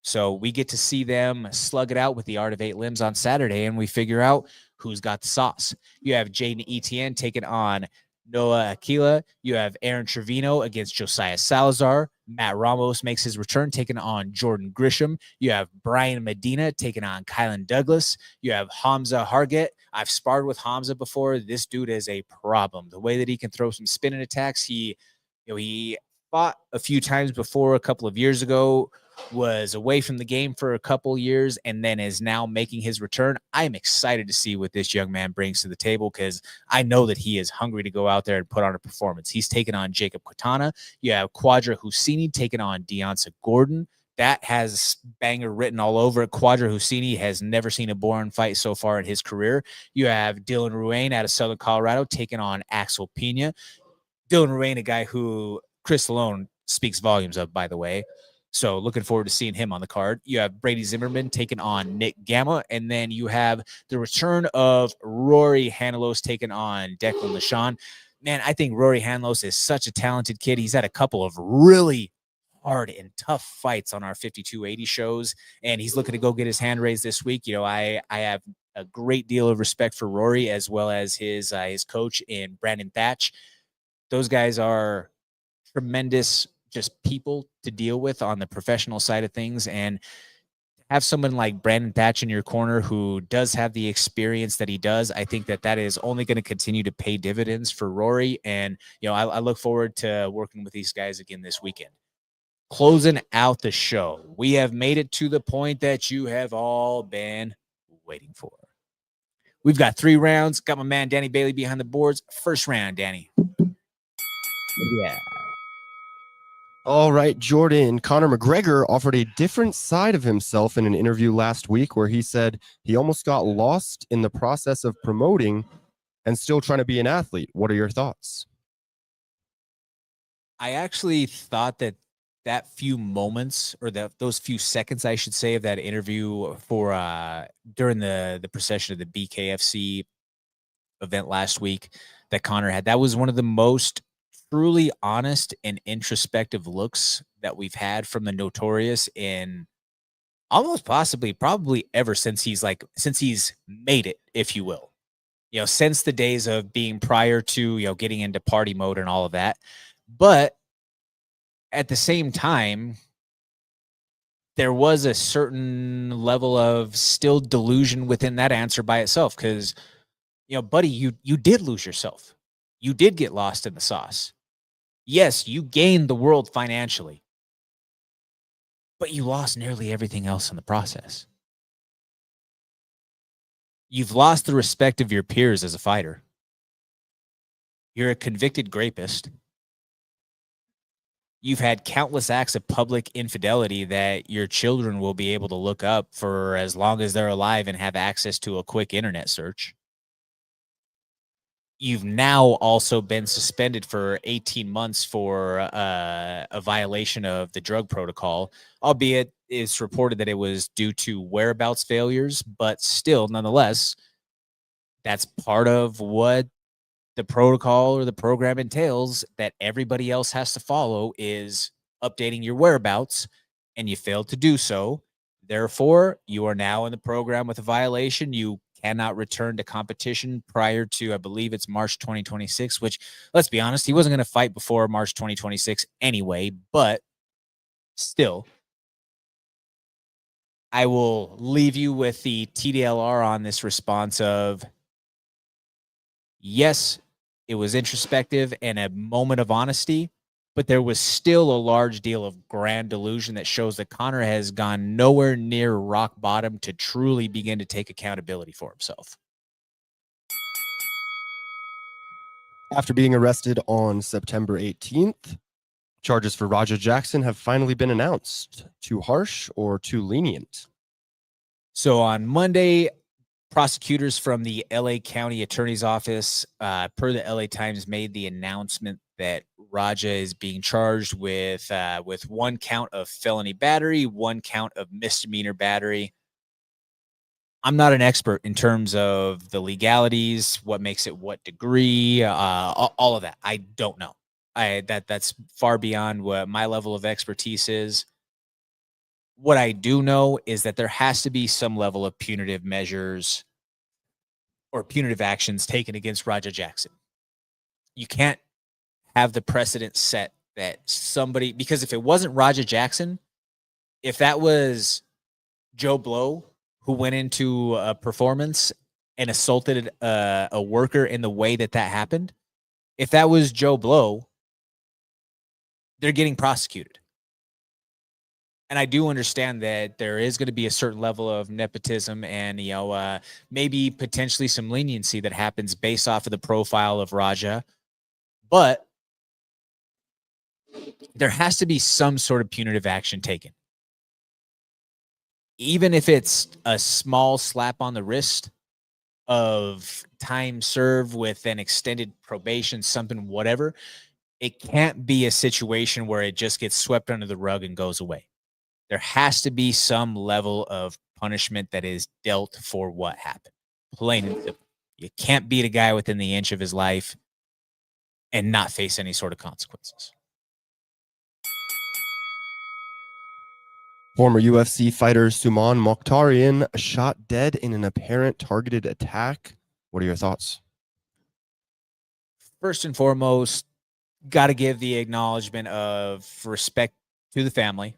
So we get to see them slug it out with the Art of Eight Limbs on Saturday, and we figure out who's got the sauce. You have Jaden Etienne taking on Noah Aquila. You have Aaron Trevino against Josiah Salazar. Matt Ramos makes his return, taking on Jordan Grisham. You have Brian Medina taking on Kylan Douglas. You have Hamza Harget. I've sparred with Hamza before. This dude is a problem. The way that he can throw some spinning attacks, he fought a few times before a couple of years ago was away from the game for a couple years and then is now making his return. I'm excited to see what this young man brings to the table because I know that he is hungry to go out there and put on a performance. He's taken on Jacob Quintana. You have Quadra Husseini taking on Deonsa Gordon. That has banger written all over it. Quadra Husseini has never seen a boring fight so far in his career. You have Dylan Ruane out of Southern Colorado taking on Axel Pena. Dylan Ruane, a guy who Chris Stallone speaks volumes of, by the way. So looking forward to seeing him on the card. You have Brady Zimmerman taking on Nick Gamma, and then you have the return of Rory Hanlos taking on Declan LaShawn. Man, I think Rory Hanlos is such a talented kid. He's had a couple of really hard and tough fights on our 5280 shows, and he's looking to go get his hand raised this week. You know, I have a great deal of respect for Rory as well as his coach in Brandon Thatch. Those guys are tremendous just people to deal with on the professional side of things, and have someone like Brandon Thatch in your corner who does have the experience that he does. I think that is only going to continue to pay dividends for Rory. And, you know, I look forward to working with these guys again this weekend. Closing out the show, we have made it to the point that you have all been waiting for. We've got 3 rounds. Got my man Danny Bailey behind the boards. First round, Danny. Yeah. All right, Jordan. Conor McGregor offered a different side of himself in an interview last week where he said he almost got lost in the process of promoting and still trying to be an athlete. What are your thoughts? I actually thought that few moments, or those few seconds, I should say, of that interview for during the procession of the BKFC event last week that Conor had, that was one of the most truly honest and introspective looks that we've had from the Notorious in almost probably ever since he's made it, if you will. You know, since the days of being prior to, you know, getting into party mode and all of that. But at the same time, there was a certain level of still delusion within that answer by itself. Because, you know, buddy, you did lose yourself. You did get lost in the sauce. Yes, you gained the world financially, but you lost nearly everything else in the process. You've lost the respect of your peers as a fighter. You're a convicted rapist. You've had countless acts of public infidelity that your children will be able to look up for as long as they're alive and have access to a quick internet search. You've now also been suspended for 18 months for a violation of the drug protocol, albeit it's reported that it was due to whereabouts failures, but still, nonetheless, that's part of what the protocol or the program entails, that everybody else has to follow, is updating your whereabouts, and you failed to do so. Therefore, you are now in the program with a violation. You cannot return to competition prior to, I believe it's March 2026, which, let's be honest, he wasn't going to fight before March 2026 anyway, but still, I will leave you with the TDLR on this response of, yes, it was introspective and a moment of honesty, but there was still a large deal of grand delusion that shows that Conor has gone nowhere near rock bottom to truly begin to take accountability for himself. After being arrested on September 18th, charges for Roger Jackson have finally been announced. Too harsh or too lenient? So on Monday, prosecutors from the LA County Attorney's Office, per the LA Times, made the announcement that Raja is being charged with 1 count of felony battery, 1 count of misdemeanor battery. I'm not an expert in terms of the legalities, what makes it what degree, all of that. I don't know. That's far beyond what my level of expertise is. What I do know is that there has to be some level of punitive measures or punitive actions taken against Raja Jackson. You can't have the precedent set that somebody, because if it wasn't Raja Jackson, if that was Joe Blow who went into a performance and assaulted a worker in the way that happened, if that was Joe Blow, they're getting prosecuted. And I do understand that there is going to be a certain level of nepotism and, maybe potentially some leniency that happens based off of the profile of Raja. But there has to be some sort of punitive action taken. Even if it's a small slap on the wrist of time served with an extended probation, something, whatever, it can't be a situation where it just gets swept under the rug and goes away. There has to be some level of punishment that is dealt for what happened. Plain and simple. You can't beat a guy within the inch of his life and not face any sort of consequences. Former UFC fighter Suman Mokhtarian shot dead in an apparent targeted attack. What are your thoughts? First and foremost, got to give the acknowledgement of respect to the family.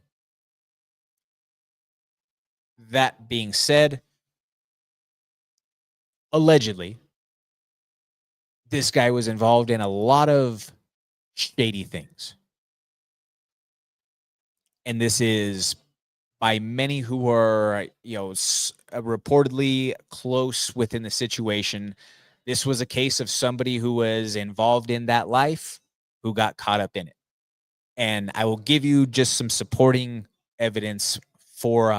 That being said, allegedly, this guy was involved in a lot of shady things. And this is by many who are, reportedly close within the situation. This was a case of somebody who was involved in that life who got caught up in it. And I will give you just some supporting evidence for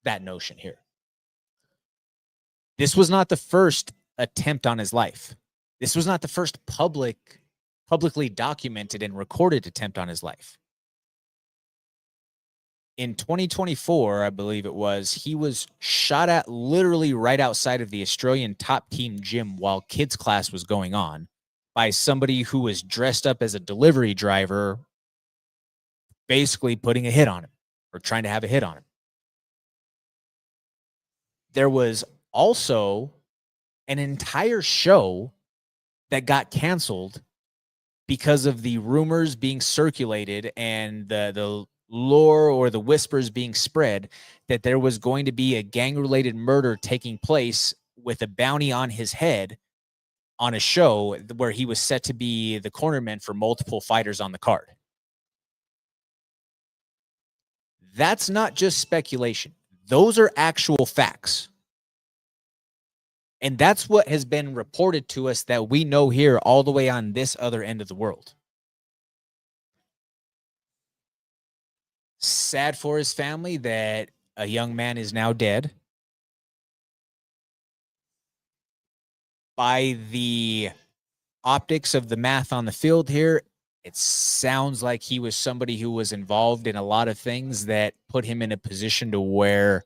that notion here. This was not the first attempt on his life. This was not the first publicly documented and recorded attempt on his life. In 2024, I believe it was, he was shot at literally right outside of the Australian top team gym while kids class was going on by somebody who was dressed up as a delivery driver, basically putting a hit on him or trying to have a hit on him. There was also an entire show that got canceled because of the rumors being circulated and the lore or the whispers being spread that there was going to be a gang-related murder taking place with a bounty on his head on a show where he was set to be the cornerman for multiple fighters on the card. That's not just speculation. Those are actual facts. And that's what has been reported to us that we know here all the way on this other end of the world. Sad for his family that a young man is now dead. By the optics of the math on the field here, it sounds like he was somebody who was involved in a lot of things that put him in a position to where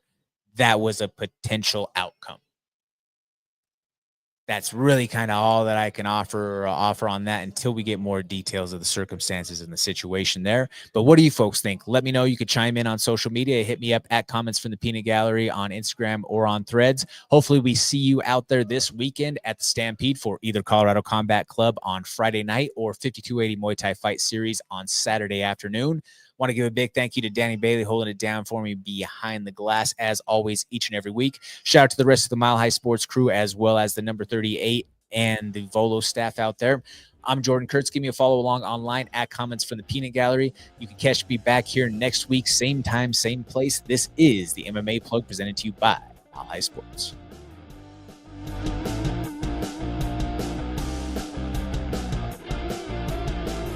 that was a potential outcome. That's really kind of all that I can offer on that until we get more details of the circumstances and the situation there. But what do you folks think? Let me know. You could chime in on social media. Hit me up at Comments from the Peanut Gallery on Instagram or on Threads. Hopefully we see you out there this weekend at the Stampede for either Colorado Combat Club on Friday night or 5280 Muay Thai Fight Series on Saturday afternoon. Want to give a big thank you to Danny Bailey holding it down for me behind the glass, as always, each and every week. Shout out to the rest of the Mile High Sports crew, as well as the number 38 and the Volo staff out there. I'm Jordan Kurtz. Give me a follow along online at Comments from the Peanut Gallery. You can catch me back here next week, same time, same place. This is the MMA Plug presented to you by Mile High Sports.